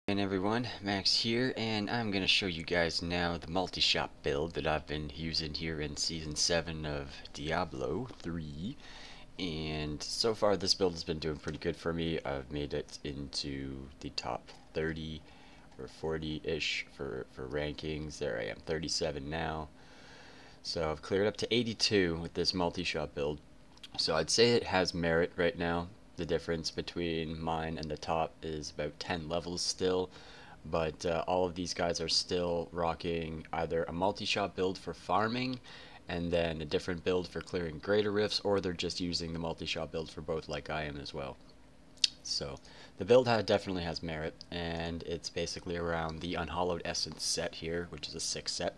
And everyone, Max here, and I'm going to show you guys now the Multishot build that I've been using here in Season 7 of Diablo 3. And so far this build has been doing pretty good for me. I've made it into the top 30 or 40-ish for rankings. There I am, 37 now. So I've cleared up to 82 with this Multishot build. So I'd say it has merit right now. The difference between mine and the top is about 10 levels still, but all of these guys are still rocking either a multi-shot build for farming and then a different build for clearing greater rifts, or they're just using the multi-shot build for both like I am as well. So the build definitely has merit, and it's basically around the Unhallowed Essence set here, which is a 6 set.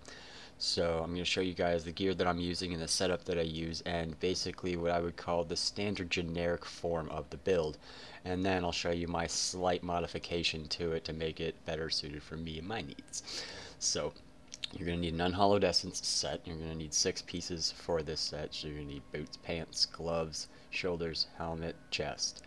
So I'm going to show you guys the gear that I'm using and the setup that I use, and basically what I would call the standard generic form of the build. And then I'll show you my slight modification to it to make it better suited for me and my needs. So you're going to need an Unhallowed Essence set. You're going to need 6 pieces for this set. So you're going to need boots, pants, gloves, shoulders, helmet, chest.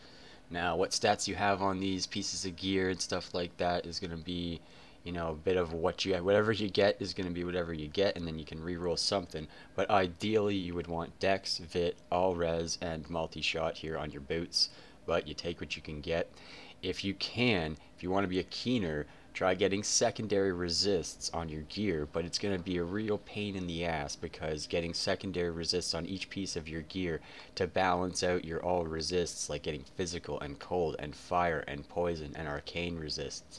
Now what stats you have on these pieces of gear and stuff like that is going to be, you know, a bit of what you, whatever you get is going to be whatever you get, and then you can reroll something. But ideally you would want Dex, Vit, All Res, and Multi-Shot here on your boots, but you take what you can get. If you can, if you want to be a keener, try getting secondary resists on your gear, but it's going to be a real pain in the ass because getting secondary resists on each piece of your gear to balance out your all resists, like getting physical and cold and fire and poison and arcane resists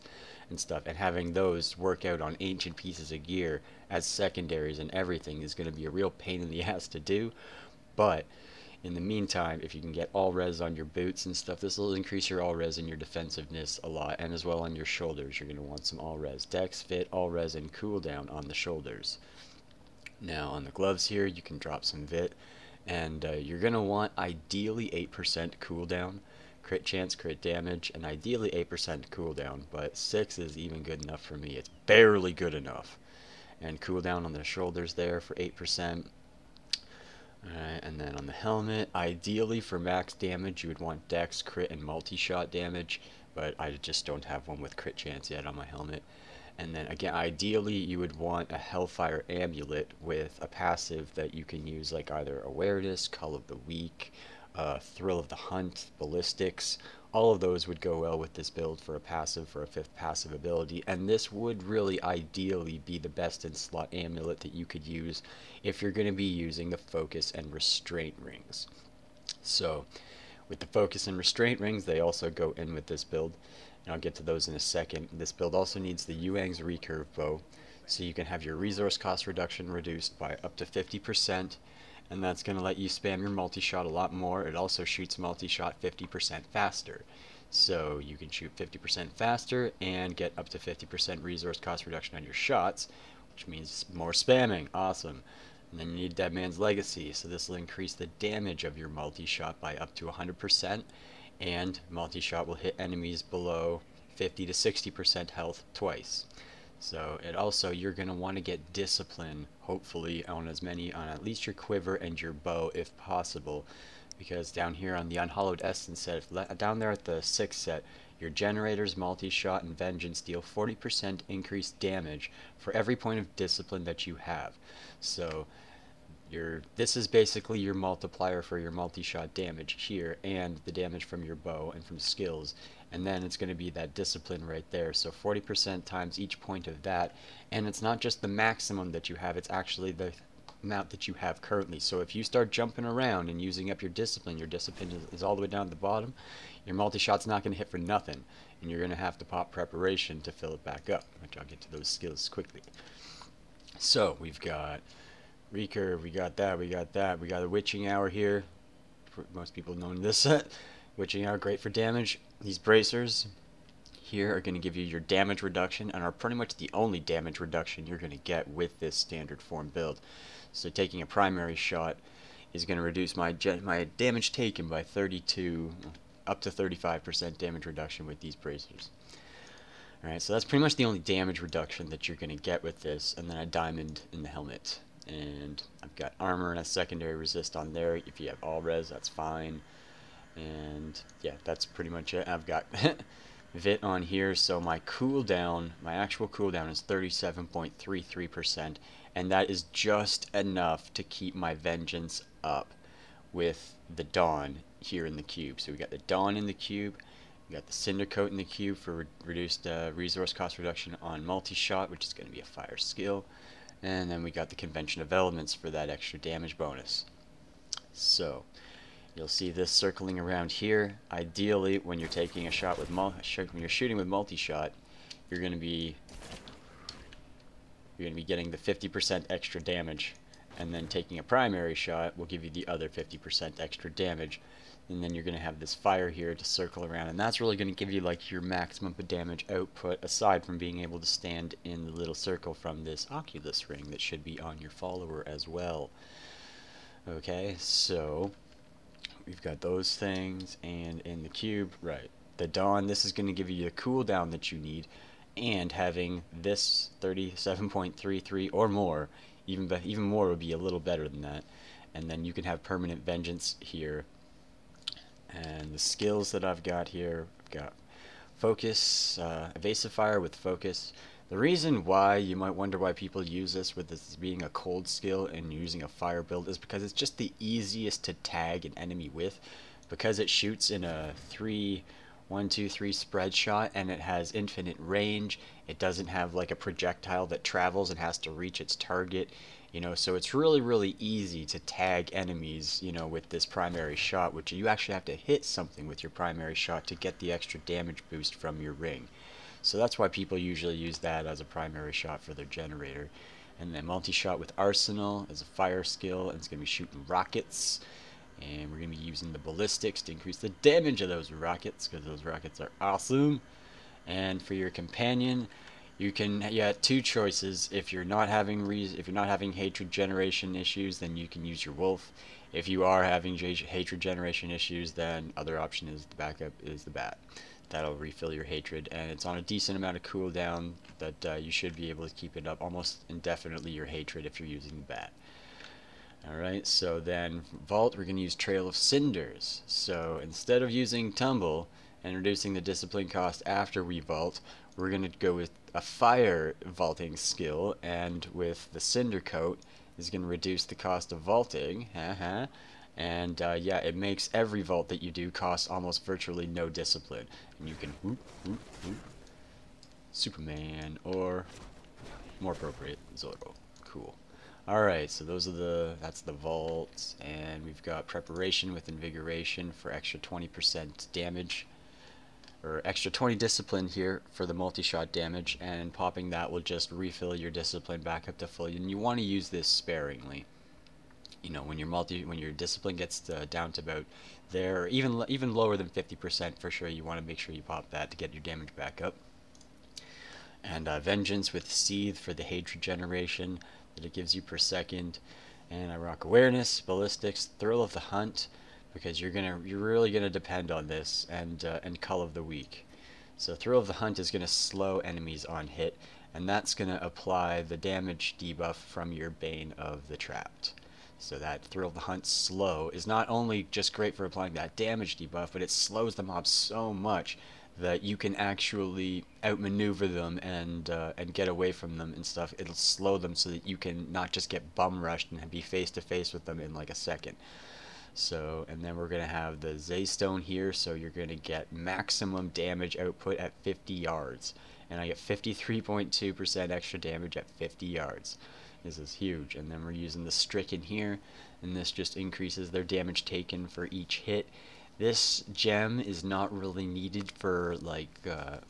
and stuff, and having those work out on ancient pieces of gear as secondaries and everything is going to be a real pain in the ass to do. But in the meantime, if you can get all res on your boots and stuff, this will increase your all res and your defensiveness a lot, and as well on your shoulders. You're going to want some all res. Dex, Fit, all res, and cooldown on the shoulders. Now on the gloves here, you can drop some Vit, and you're going to want ideally 8% cooldown, crit chance, crit damage, and ideally 8% cooldown, but 6 is even good enough for me. It's barely good enough. And cooldown on the shoulders there for 8%. Alright, and then on the helmet, ideally for max damage you would want Dex, crit, and multi-shot damage, but I just don't have one with crit chance yet on my helmet. And then again, ideally you would want a Hellfire Amulet with a passive that you can use, like either Awareness, Call of the Weak, Thrill of the Hunt, Ballistics. All of those would go well with this build for a passive, for a 5th passive ability, and this would really ideally be the best in slot amulet that you could use if you're going to be using the focus and restraint rings. So with the focus and restraint rings, they also go in with this build, and I'll get to those in a second. This build also needs the Yuang's recurve bow, so you can have your resource cost reduction reduced by up to 50%, and that's going to let you spam your multi-shot a lot more. It also shoots multi-shot 50% faster. So you can shoot 50% faster and get up to 50% resource cost reduction on your shots, which means more spamming. Awesome. And then you need Dead Man's Legacy, so this will increase the damage of your multi-shot by up to 100%, and multi-shot will hit enemies below 50 to 60% health twice. So it also, you're going to want to get discipline, hopefully, on at least your quiver and your bow if possible, because down here on the Unhallowed Essence set, down there at the 6 set, your generators, multi-shot, and vengeance deal 40% increased damage for every point of discipline that you have. So this is basically your multiplier for your multi-shot damage here, and the damage from your bow and from skills, and then it's going to be that discipline right there. So 40% times each point of that, and it's not just the maximum that you have, it's actually the amount that you have currently. So if you start jumping around and using up your discipline is all the way down at the bottom, your multi-shot's not going to hit for nothing, and you're going to have to pop preparation to fill it back up, which I'll get to those skills quickly. So we've got recurve, we got a witching hour here, for most people know this set. Witching hour, great for damage. These bracers here are going to give you your damage reduction, and are pretty much the only damage reduction you're going to get with this standard form build. So taking a primary shot is going to reduce my damage taken by 32 up to 35% damage reduction with these bracers. Alright, so that's pretty much the only damage reduction that you're going to get with this, and then a diamond in the helmet. And I've got armor and a secondary resist on there. If you have all res, that's fine. And yeah, that's pretty much it. I've got VIT on here, so my cooldown, my actual cooldown is 37.33%, and that is just enough to keep my vengeance up with the Dawn here in the cube. So we got the Dawn in the cube, we got the Cinder Coat in the cube for reduced resource cost reduction on Multishot, which is going to be a fire skill, and then we got the Convention of Elements for that extra damage bonus. So you'll see this circling around here. Ideally, when you're taking a shot with when you're shooting with Multishot, you're going to be getting the 50% extra damage, and then taking a primary shot will give you the other 50% extra damage, and then you're going to have this fire here to circle around, and that's really going to give you like your maximum damage output, aside from being able to stand in the little circle from this Oculus ring that should be on your follower as well. Okay, so we've got those things, and in the cube, right, the Dawn, this is going to give you the cooldown that you need, and having this 37.33 or more, even more would be a little better than that. And then you can have permanent vengeance here. And the skills that I've got here, I've got focus, evasive fire with focus. The reason why you might wonder why people use this with this being a cold skill and using a fire build is because it's just the easiest to tag an enemy with, because it shoots in a 1, 2, 3 spread shot, and it has infinite range. It doesn't have like a projectile that travels and has to reach its target, you know, so it's really easy to tag enemies, you know, with this primary shot, which you actually have to hit something with your primary shot to get the extra damage boost from your ring. So that's why people usually use that as a primary shot for their generator. And then Multishot with Arsenal is a fire skill, and it's going to be shooting rockets. And we're going to be using the ballistics to increase the damage of those rockets, because those rockets are awesome. And for your companion, you have two choices. If you're not having hatred generation issues, then you can use your wolf. If you are having hatred generation issues, then other option is the backup is the bat. That'll refill your hatred, and it's on a decent amount of cooldown that you should be able to keep it up almost indefinitely, your hatred, if you're using the bat. Alright, so then Vault, we're going to use Trail of Cinders. So instead of using Tumble and reducing the discipline cost after we vault, we're going to go with a fire vaulting skill, and with the Cinder Coat is going to reduce the cost of vaulting. And yeah, it makes every vault that you do cost almost virtually no discipline. And you can whoop, whoop, whoop, Superman, or more appropriate, Zorro. Cool. Alright, so that's the vaults, and we've got preparation with invigoration for extra 20% damage, or extra 20 discipline here for the multi-shot damage, and popping that will just refill your discipline back up to full. And you want to use this sparingly. You know, when your discipline gets down to about there, or even lower than 50% for sure, you want to make sure you pop that to get your damage back up. And Vengeance with Seethe for the hatred generation that it gives you per second. And I rock Awareness, Ballistics, Thrill of the Hunt, because you're really gonna depend on this, and Cull of the Weak. So Thrill of the Hunt is gonna slow enemies on hit, and that's gonna apply the damage debuff from your Bane of the Trapped. So that Thrill of the Hunt slow is not only just great for applying that damage debuff, but it slows the mobs so much that you can actually outmaneuver them and get away from them and stuff. It'll slow them so that you can not just get bum rushed and be face to face with them in like a second. So, and then we're going to have the Zaystone here, so you're going to get maximum damage output at 50 yards. And I get 53.2% extra damage at 50 yards. This is huge. And then we're using the Stricken here, and this just increases their damage taken for each hit. This gem is not really needed for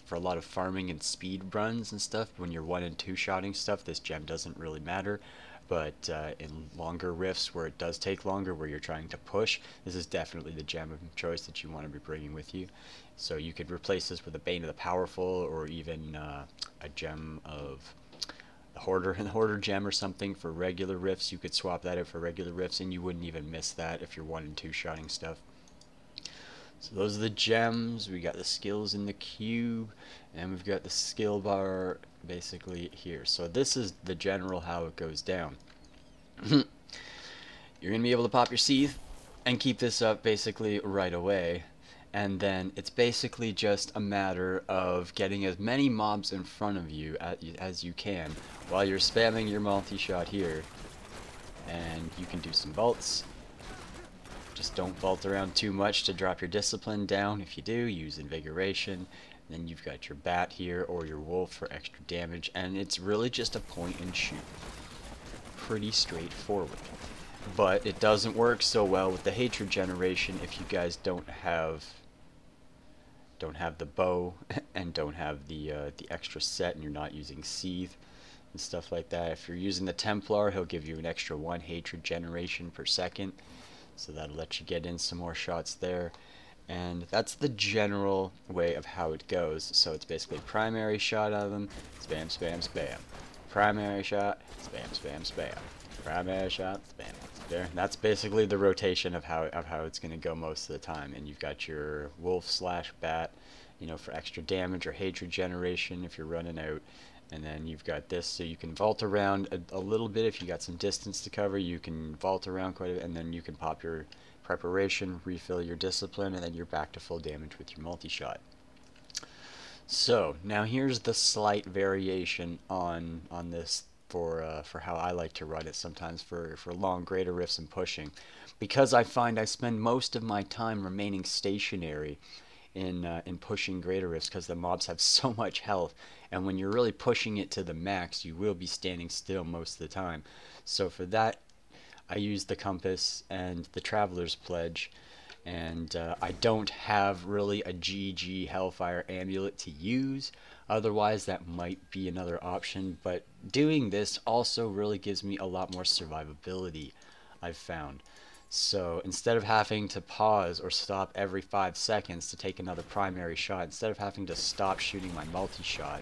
for a lot of farming and speed runs and stuff. When you're 1 and 2 shotting stuff, this gem doesn't really matter. But in longer rifts where it does take longer, where you're trying to push, this is definitely the gem of choice that you want to be bringing with you. So you could replace this with a Bane of the Powerful, or even a gem of the Hoarder gem or something for regular rifts. You could swap that out for regular rifts, and you wouldn't even miss that if you're 1 and 2 shotting stuff. So those are the gems. We got the skills in the cube, and we've got the skill bar basically here. So this is the general how it goes down. You're going to be able to pop your Seethe and keep this up basically right away. and then it's basically just a matter of getting as many mobs in front of you as you can while you're spamming your multi-shot here. And you can do some vaults. Just don't vault around too much to drop your discipline down. If you do, use invigoration. Then you've got your bat here or your wolf for extra damage, and it's really just a point and shoot. Pretty straightforward. But it doesn't work so well with the hatred generation if you guys don't have the bow and don't have the extra set, and you're not using seethe and stuff like that. If you're using the Templar, he'll give you an extra 1 hatred generation per second, so that'll let you get in some more shots there. And that's the general way of how it goes. So it's basically primary shot out of them, spam, spam, spam. Primary shot, spam, spam, spam. Primary shot, spam. There. That's basically the rotation of how it's going to go most of the time. And you've got your wolf slash bat, you know, for extra damage or hatred generation if you're running out. And then you've got this, so you can vault around a little bit if you got some distance to cover. You can vault around quite a bit, and then you can pop your preparation, refill your discipline, and then you're back to full damage with your multi-shot. So now here's the slight variation on this for how I like to run it sometimes for long greater rifts and pushing, because I find I spend most of my time remaining stationary in pushing greater rifts, because the mobs have so much health, and when you're really pushing it to the max, you will be standing still most of the time. So for that, I use the compass and the Traveler's Pledge, and I don't have really a GG Hellfire Amulet to use. Otherwise, that might be another option, but doing this also really gives me a lot more survivability, I've found. So instead of having to pause or stop every 5 seconds to take another primary shot, instead of having to stop shooting my multi-shot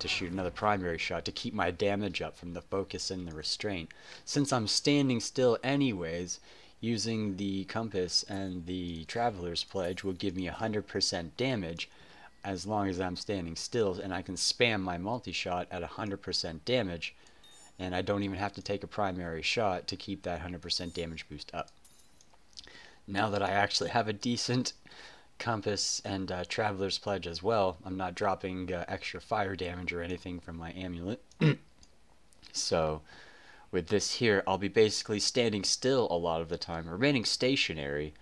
to shoot another primary shot to keep my damage up from the focus and the restraint, since I'm standing still anyways, using the compass and the Traveler's Pledge will give me 100% damage as long as I'm standing still, and I can spam my multi-shot at 100% damage, and I don't even have to take a primary shot to keep that 100% damage boost up. Now that I actually have a decent compass and Traveler's Pledge as well, I'm not dropping extra fire damage or anything from my amulet. So with this here, I'll be basically standing still a lot of the time, remaining stationary,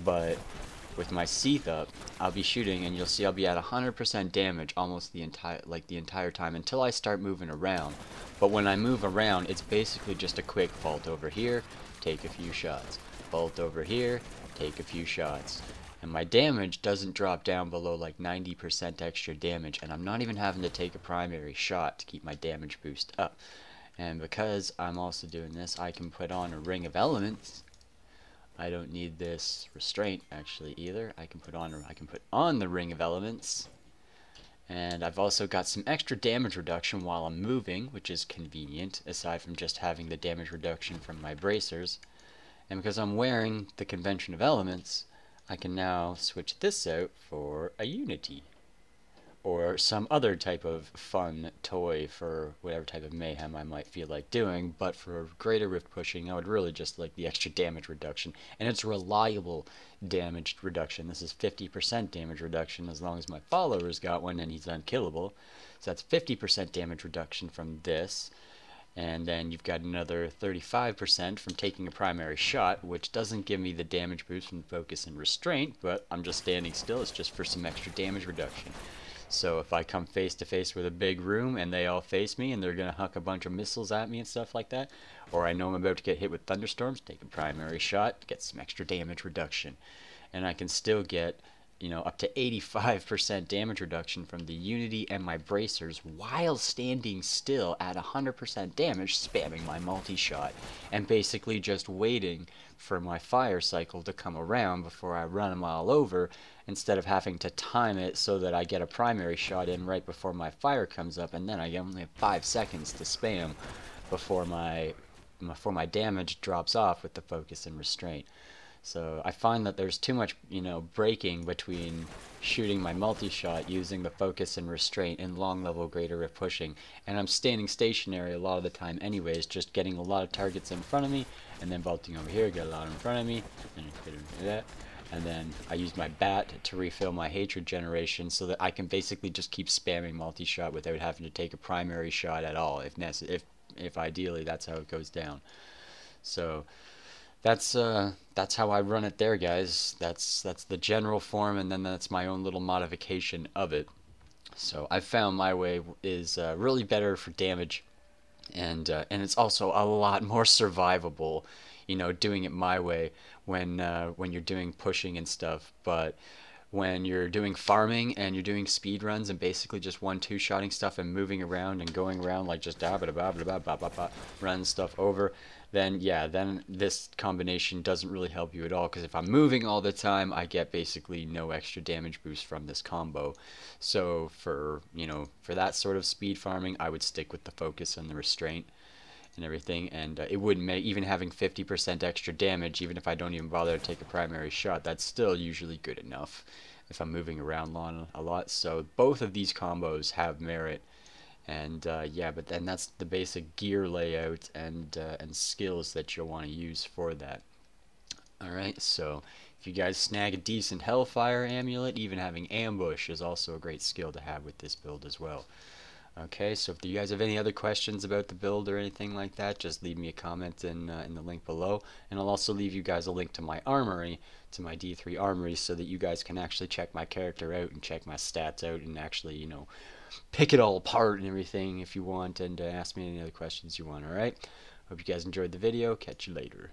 but with my seethe up, I'll be shooting, and you'll see I'll be at 100% damage almost the entire time until I start moving around. But when I move around, it's basically just a quick vault over here, take a few shots. Vault over here, take a few shots. And my damage doesn't drop down below like 90% extra damage, and I'm not even having to take a primary shot to keep my damage boost up. And because I'm also doing this, I can put on a Ring of Elements. I don't need this restraint actually either. I can put on the Ring of Elements, and I've also got some extra damage reduction while I'm moving, which is convenient aside from just having the damage reduction from my bracers. And because I'm wearing the Convention of Elements, I can now switch this out for a Unity or some other type of fun toy for whatever type of mayhem I might feel like doing. But for greater rift pushing, I would really just like the extra damage reduction, and it's reliable damage reduction. This is 50% damage reduction as long as my follower's got one and he's unkillable. So that's 50% damage reduction from this. And then you've got another 35% from taking a primary shot, which doesn't give me the damage boost from focus and restraint, but I'm just standing still. It's just for some extra damage reduction. So if I come face to face with a big room and they all face me and they're going to huck a bunch of missiles at me and stuff like that, or I know I'm about to get hit with thunderstorms, take a primary shot, get some extra damage reduction. And I can still get, you know, up to 85% damage reduction from the Unity and my bracers while standing still at 100% damage, spamming my multi-shot, and basically just waiting for my fire cycle to come around before I run them all over, instead of having to time it so that I get a primary shot in right before my fire comes up, and then I only have 5 seconds to spam before my damage drops off with the focus and restraint. So I find that there's too much, you know, breaking between shooting my multi-shot using the focus and restraint and long level greater rift pushing, and I'm standing stationary a lot of the time anyways, just getting a lot of targets in front of me, and then vaulting over here, get a lot in front of me, and that, And then I use my bat to refill my hatred generation so that I can basically just keep spamming multi-shot without having to take a primary shot at all, if ideally that's how it goes down. So that's how I run it there, guys. That's the general form, and then that's my own little modification of it. So I found my way is really better for damage, and it's also a lot more survivable, you know, doing it my way when you're doing pushing and stuff. But when you're doing farming and you're doing speed runs and basically just 1-2-shotting stuff and moving around and going around like just run stuff over, then yeah, then this combination doesn't really help you at all, because if I'm moving all the time, I get basically no extra damage boost from this combo. So for, you know, for that sort of speed farming, I would stick with the focus and the restraint and everything, and it wouldn't make, even having 50% extra damage, even if I don't even bother to take a primary shot, that's still usually good enough if I'm moving around a lot. So both of these combos have merit, and yeah, but then that's the basic gear layout and skills that you'll want to use for that. Alright, so if you guys snag a decent Hellfire amulet, even having ambush is also a great skill to have with this build as well. Okay, so if you guys have any other questions about the build or anything like that, just leave me a comment in the link below, and I'll also leave you guys a link to my armory, to my D3 armory, so that you guys can actually check my character out and check my stats out and actually, you know, pick it all apart and everything if you want, and ask me any other questions you want. Alright, hope you guys enjoyed the video. Catch you later.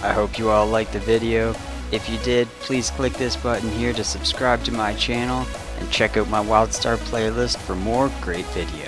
I hope you all liked the video. If you did, please click this button here to subscribe to my channel and check out my WildStar playlist for more great videos.